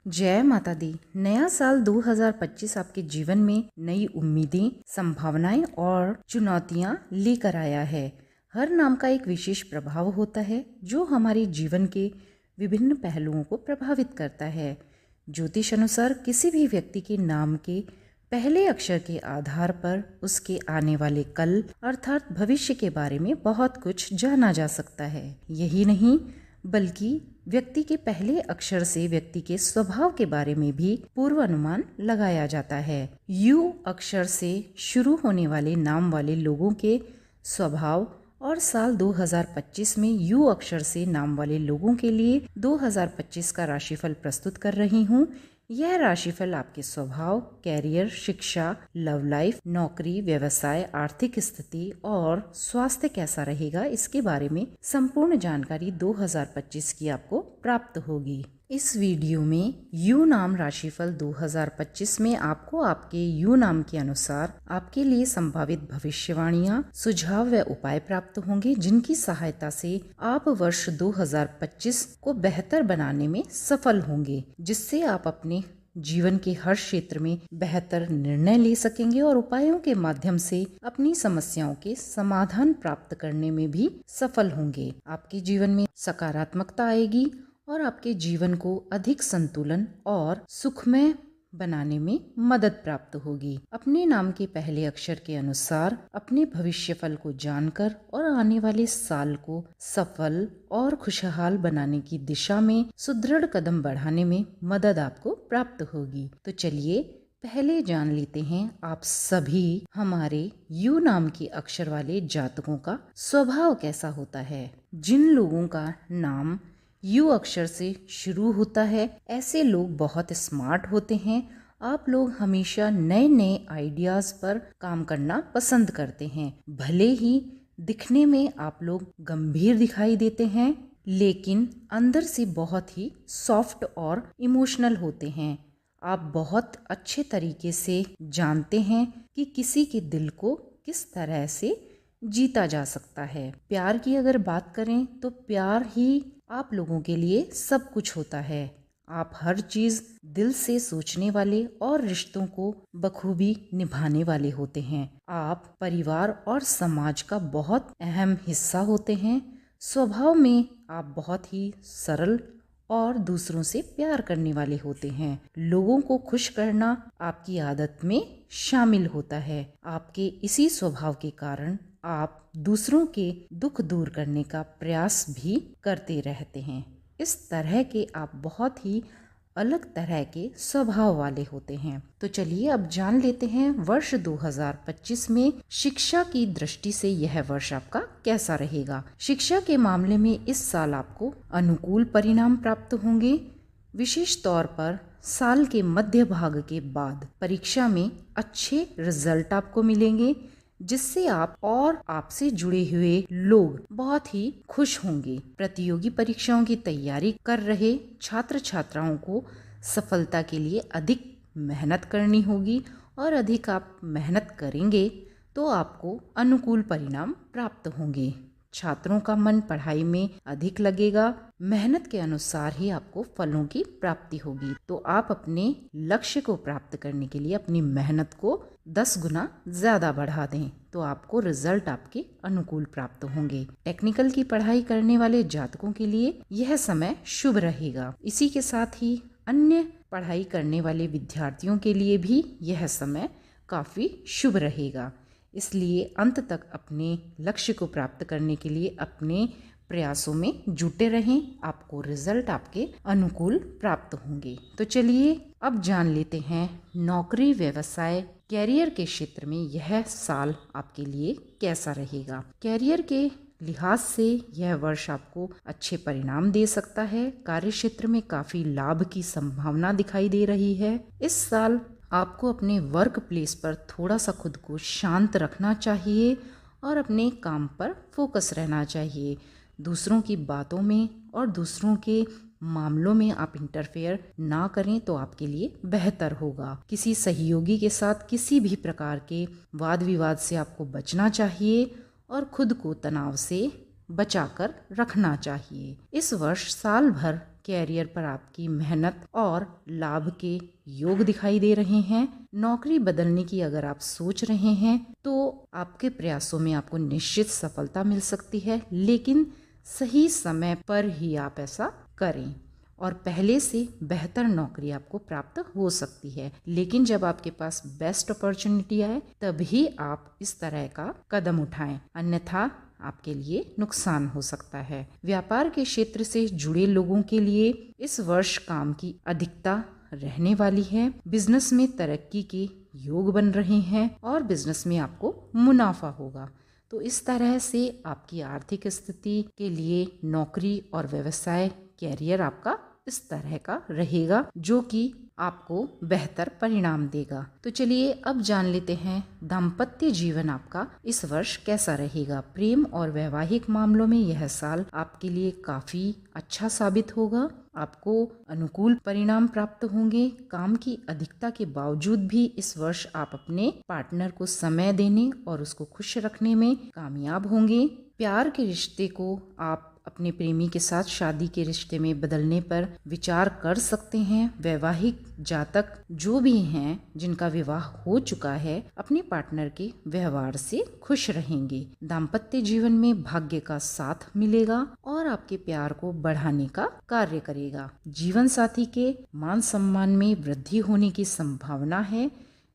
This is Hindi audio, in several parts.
जय माता दी। नया साल 2025 आपके जीवन में नई उम्मीदें, संभावनाएं और चुनौतियां लेकर आया है। हर नाम का एक विशेष प्रभाव होता है जो हमारे जीवन के विभिन्न पहलुओं को प्रभावित करता है। ज्योतिष अनुसार किसी भी व्यक्ति के नाम के पहले अक्षर के आधार पर उसके आने वाले कल अर्थात भविष्य के बारे में बहुत कुछ जाना जा सकता है। यही नहीं बल्कि व्यक्ति के पहले अक्षर से व्यक्ति के स्वभाव के बारे में भी पूर्वानुमान लगाया जाता है। यू अक्षर से शुरू होने वाले नाम वाले लोगों के स्वभाव और साल 2025 में यू अक्षर से नाम वाले लोगों के लिए 2025 का राशिफल प्रस्तुत कर रही हूँ। यह राशिफल आपके स्वभाव, कैरियर, शिक्षा, लव लाइफ, नौकरी, व्यवसाय, आर्थिक स्थिति और स्वास्थ्य कैसा रहेगा इसके बारे में संपूर्ण जानकारी 2025 की आपको प्राप्त होगी। इस वीडियो में यू नाम राशिफल 2025 में आपको आपके यू नाम के अनुसार आपके लिए संभावित भविष्यवाणियां, सुझाव व उपाय प्राप्त होंगे जिनकी सहायता से आप वर्ष 2025 को बेहतर बनाने में सफल होंगे, जिससे आप अपने जीवन के हर क्षेत्र में बेहतर निर्णय ले सकेंगे और उपायों के माध्यम से अपनी समस्याओं के समाधान प्राप्त करने में भी सफल होंगे। आपके जीवन में सकारात्मकता आएगी और आपके जीवन को अधिक संतुलन और सुखमय बनाने में मदद प्राप्त होगी। अपने नाम के पहले अक्षर के अनुसार अपने भविष्यफल को जानकर और आने वाले साल को सफल और खुशहाल बनाने की दिशा में सुदृढ़ कदम बढ़ाने में मदद आपको प्राप्त होगी। तो चलिए पहले जान लेते हैं आप सभी हमारे यू नाम के अक्षर वाले जातकों का स्वभाव कैसा होता है। जिन लोगों का नाम यू अक्षर से शुरू होता है ऐसे लोग बहुत स्मार्ट होते हैं। आप लोग हमेशा नए नए आइडियाज पर काम करना पसंद करते हैं। भले ही दिखने में आप लोग गंभीर दिखाई देते हैं, लेकिन अंदर से बहुत ही सॉफ्ट और इमोशनल होते हैं। आप बहुत अच्छे तरीके से जानते हैं कि किसी के दिल को किस तरह से जीता जा सकता है। प्यार की अगर बात करें तो प्यार ही आप लोगों के लिए सब कुछ होता है। आप हर चीज दिल से सोचने वाले और रिश्तों को बखूबी निभाने वाले होते हैं। आप परिवार और समाज का बहुत अहम हिस्सा होते हैं। स्वभाव में आप बहुत ही सरल और दूसरों से प्यार करने वाले होते हैं। लोगों को खुश करना आपकी आदत में शामिल होता है। आपके इसी स्वभाव के कारण आप दूसरों के दुख दूर करने का प्रयास भी करते रहते हैं। इस तरह के आप बहुत ही अलग तरह के स्वभाव वाले होते हैं। तो चलिए अब जान लेते हैं वर्ष 2025 में शिक्षा की दृष्टि से यह वर्ष आपका कैसा रहेगा। शिक्षा के मामले में इस साल आपको अनुकूल परिणाम प्राप्त होंगे। विशेष तौर पर साल के मध्य भाग के बाद परीक्षा में अच्छे रिजल्ट आपको मिलेंगे, जिससे आप और आपसे जुड़े हुए लोग बहुत ही खुश होंगे। प्रतियोगी परीक्षाओं की तैयारी कर रहे छात्र छात्राओं को सफलता के लिए अधिक मेहनत करनी होगी और अधिक आप मेहनत करेंगे तो आपको अनुकूल परिणाम प्राप्त होंगे। छात्रों का मन पढ़ाई में अधिक लगेगा। मेहनत के अनुसार ही आपको फलों की प्राप्ति होगी। तो आप अपने लक्ष्य को प्राप्त करने के लिए अपनी मेहनत को 10 गुना ज्यादा बढ़ा दें तो आपको रिजल्ट आपके अनुकूल प्राप्त होंगे। टेक्निकल की पढ़ाई करने वाले जातकों के लिए यह समय शुभ रहेगा। इसी के साथ ही अन्य पढ़ाई करने वाले विद्यार्थियों के लिए भी यह समय काफी शुभ रहेगा। इसलिए अंत तक अपने लक्ष्य को प्राप्त करने के लिए अपने प्रयासों में जुटे रहें। आपको रिजल्ट आपके अनुकूल प्राप्त होंगे। तो चलिए अब जान लेते हैं नौकरी, व्यवसाय, कैरियर के क्षेत्र में यह साल आपके लिए कैसा रहेगा। कैरियर के लिहाज से यह वर्ष आपको अच्छे परिणाम दे सकता है। कार्य क्षेत्र में काफी लाभ की संभावना दिखाई दे रही है। इस साल आपको अपने वर्क प्लेस पर थोड़ा सा खुद को शांत रखना चाहिए और अपने काम पर फोकस रहना चाहिए। दूसरों की बातों में और दूसरों के मामलों में आप इंटरफेयर ना करें तो आपके लिए बेहतर होगा। किसी सहयोगी के साथ किसी भी प्रकार के वाद विवाद से आपको बचना चाहिए और खुद को तनाव से बचाकर रखना चाहिए। इस वर्ष साल भर कैरियर पर आपकी मेहनत और लाभ के योग दिखाई दे रहे हैं। नौकरी बदलने की अगर आप सोच रहे हैं तो आपके प्रयासों में आपको निश्चित सफलता मिल सकती है, लेकिन सही समय पर ही आप ऐसा करें और पहले से बेहतर नौकरी आपको प्राप्त हो सकती है। लेकिन जब आपके पास बेस्ट अपॉर्चुनिटी आए तभी आप इस तरह का कदम उठाएं, अन्यथा आपके लिए नुकसान हो सकता है। व्यापार के क्षेत्र से जुड़े लोगों के लिए इस वर्ष काम की अधिकता रहने वाली है। बिजनेस में तरक्की के योग बन रहे हैं और बिजनेस में आपको मुनाफा होगा। तो इस तरह से आपकी आर्थिक स्थिति के लिए नौकरी और व्यवसाय कैरियर आपका इस तरह का रहेगा जो कि आपको बेहतर परिणाम देगा। तो चलिए अब जान लेते हैं दाम्पत्य जीवन आपका इस वर्ष कैसा रहेगा। प्रेम और वैवाहिक मामलों में यह साल आपके लिए काफी अच्छा साबित होगा। आपको अनुकूल परिणाम प्राप्त होंगे। काम की अधिकता के बावजूद भी इस वर्ष आप अपने पार्टनर को समय देने और उसको खुश रखने में कामयाब होंगे। प्यार के रिश्ते को आप अपने प्रेमी के साथ शादी के रिश्ते में बदलने पर विचार कर सकते हैं। वैवाहिक जातक जो भी हैं जिनका विवाह हो चुका है अपने पार्टनर के व्यवहार से खुश रहेंगे। दाम्पत्य जीवन में भाग्य का साथ मिलेगा और आपके प्यार को बढ़ाने का कार्य करेगा। जीवन साथी के मान सम्मान में वृद्धि होने की संभावना है।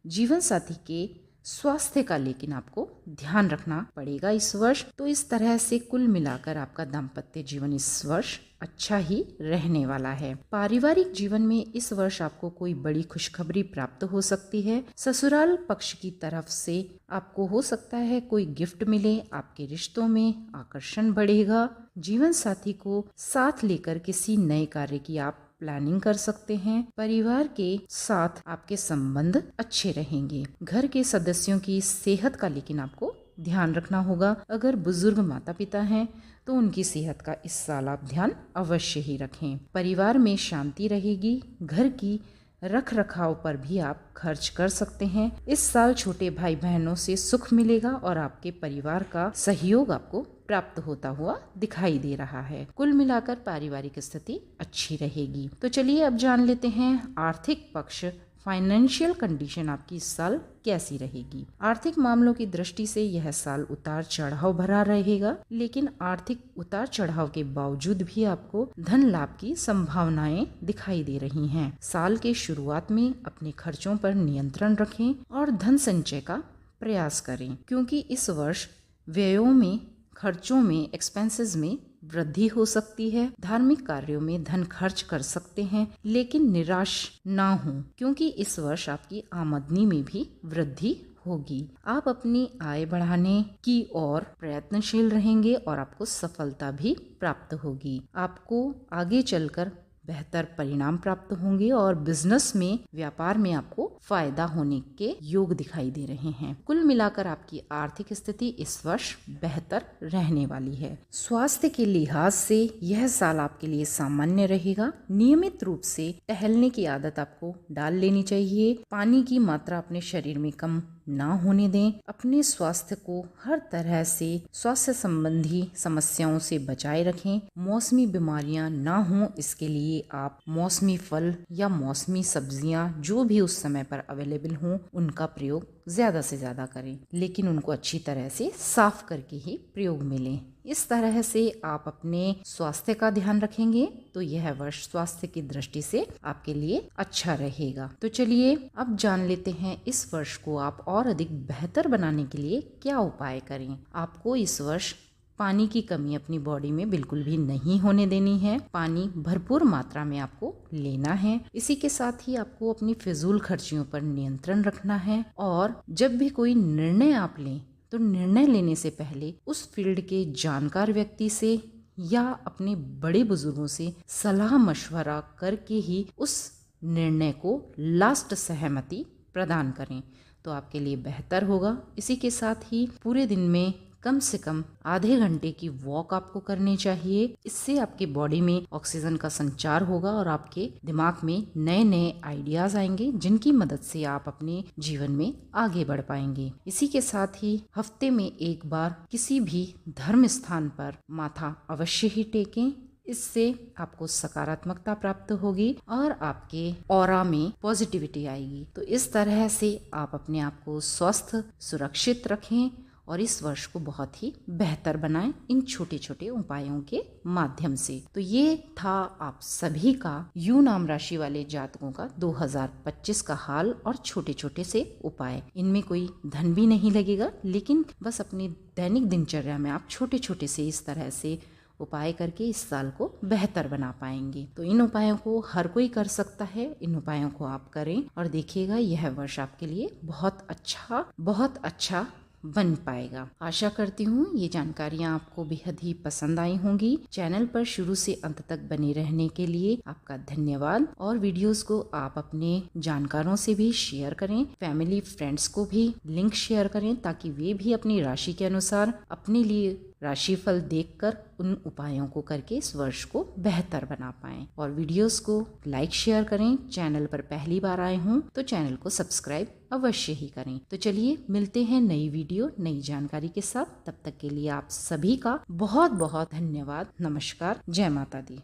जीवन साथी के स्वास्थ्य का लेकिन आपको ध्यान रखना पड़ेगा इस वर्ष। तो इस तरह से कुल मिलाकर आपका दाम्पत्य जीवन इस वर्ष अच्छा ही रहने वाला है। पारिवारिक जीवन में इस वर्ष आपको कोई बड़ी खुशखबरी प्राप्त हो सकती है। ससुराल पक्ष की तरफ से आपको हो सकता है कोई गिफ्ट मिले। आपके रिश्तों में आकर्षण बढ़ेगा। जीवन साथी को साथ लेकर किसी नए कार्य की आप प्लानिंग कर सकते हैं। परिवार के साथ आपके संबंध अच्छे रहेंगे। घर के सदस्यों की सेहत का लेकिन आपको ध्यान रखना होगा। अगर बुजुर्ग माता पिता हैं तो उनकी सेहत का इस साल आप ध्यान अवश्य ही रखें। परिवार में शांति रहेगी। घर की रख रखाव पर भी आप खर्च कर सकते हैं। इस साल छोटे भाई बहनों से सुख मिलेगा और आपके परिवार का सहयोग आपको प्राप्त होता हुआ दिखाई दे रहा है। कुल मिलाकर पारिवारिक स्थिति अच्छी रहेगी। तो चलिए अब जान लेते हैं आर्थिक पक्ष, फाइनेंशियल कंडीशन आपकी इस साल कैसी रहेगी। आर्थिक मामलों की दृष्टि से यह साल उतार चढ़ाव भरा रहेगा, लेकिन आर्थिक उतार चढ़ाव के बावजूद भी आपको धन लाभ की संभावनाएं दिखाई दे रही हैं। साल के शुरुआत में अपने खर्चों पर नियंत्रण रखें और धन संचय का प्रयास करें, क्योंकि इस वर्ष व्ययों में, खर्चों में, एक्सपेंसेस में वृद्धि हो सकती है। धार्मिक कार्यों में धन खर्च कर सकते हैं, लेकिन निराश ना हो, क्योंकि इस वर्ष आपकी आमदनी में भी वृद्धि होगी। आप अपनी आय बढ़ाने की ओर प्रयत्नशील रहेंगे और आपको सफलता भी प्राप्त होगी। आपको आगे चलकर बेहतर परिणाम प्राप्त होंगे और बिजनेस में, व्यापार में आपको फायदा होने के योग दिखाई दे रहे हैं। कुल मिलाकर आपकी आर्थिक स्थिति इस वर्ष बेहतर रहने वाली है। स्वास्थ्य के लिहाज से यह साल आपके लिए सामान्य रहेगा। नियमित रूप से टहलने की आदत आपको डाल लेनी चाहिए। पानी की मात्रा अपने शरीर में कम ना होने दें। अपने स्वास्थ्य को हर तरह से स्वास्थ्य संबंधी समस्याओं से बचाए रखें। मौसमी बीमारियां ना हों, इसके लिए आप मौसमी फल या मौसमी सब्जियां जो भी उस समय पर अवेलेबल हों उनका प्रयोग ज्यादा से ज्यादा करें, लेकिन उनको अच्छी तरह से साफ करके ही प्रयोग में लें। इस तरह से आप अपने स्वास्थ्य का ध्यान रखेंगे तो यह वर्ष स्वास्थ्य की दृष्टि से आपके लिए अच्छा रहेगा। तो चलिए अब जान लेते हैं इस वर्ष को आप और अधिक बेहतर बनाने के लिए क्या उपाय करें। आपको इस वर्ष पानी की कमी अपनी बॉडी में बिल्कुल भी नहीं होने देनी है। पानी भरपूर मात्रा में आपको लेना है। इसी के साथ ही आपको अपनी फिजूल खर्चियों पर नियंत्रण रखना है और जब भी कोई निर्णय आप लें तो निर्णय लेने से पहले उस फील्ड के जानकार व्यक्ति से या अपने बड़े बुजुर्गों से सलाह मशवरा करके ही उस निर्णय को लास्ट सहमति प्रदान करें तो आपके लिए बेहतर होगा। इसी के साथ ही पूरे दिन में कम से कम आधे घंटे की वॉक आपको करनी चाहिए। इससे आपके बॉडी में ऑक्सीजन का संचार होगा और आपके दिमाग में नए नए आइडियाज आएंगे जिनकी मदद से आप अपने जीवन में आगे बढ़ पाएंगे। इसी के साथ ही हफ्ते में एक बार किसी भी धर्म स्थान पर माथा अवश्य ही टेकें इससे आपको सकारात्मकता प्राप्त होगी और आपके ऑरा में पॉजिटिविटी आएगी। तो इस तरह से आप अपने आप को स्वस्थ, सुरक्षित रखें और इस वर्ष को बहुत ही बेहतर बनाएं इन छोटे छोटे उपायों के माध्यम से। तो ये था आप सभी का यू नाम राशि वाले जातकों का 2025 का हाल और छोटे छोटे से उपाय। इनमें कोई धन भी नहीं लगेगा, लेकिन बस अपनी दैनिक दिनचर्या में आप छोटे छोटे से इस तरह से उपाय करके इस साल को बेहतर बना पाएंगे। तो इन उपायों को हर कोई कर सकता है, इन उपायों को आप करें और देखिएगा यह वर्ष आपके लिए बहुत अच्छा बन पाएगा। आशा करती हूँ ये जानकारियाँ आपको बेहद ही पसंद आई होंगी। चैनल पर शुरू से अंत तक बने रहने के लिए आपका धन्यवाद और वीडियोस को आप अपने जानकारों से भी शेयर करें, फैमिली फ्रेंड्स को भी लिंक शेयर करें ताकि वे भी अपनी राशि के अनुसार अपने लिए राशिफल देखकर उन उपायों को करके इस वर्ष को बेहतर बना पाएं। और वीडियोस को लाइक शेयर करें। चैनल पर पहली बार आए हों तो चैनल को सब्सक्राइब अवश्य ही करें। तो चलिए मिलते हैं नई वीडियो नई जानकारी के साथ। तब तक के लिए आप सभी का बहुत बहुत धन्यवाद। नमस्कार। जय माता दी।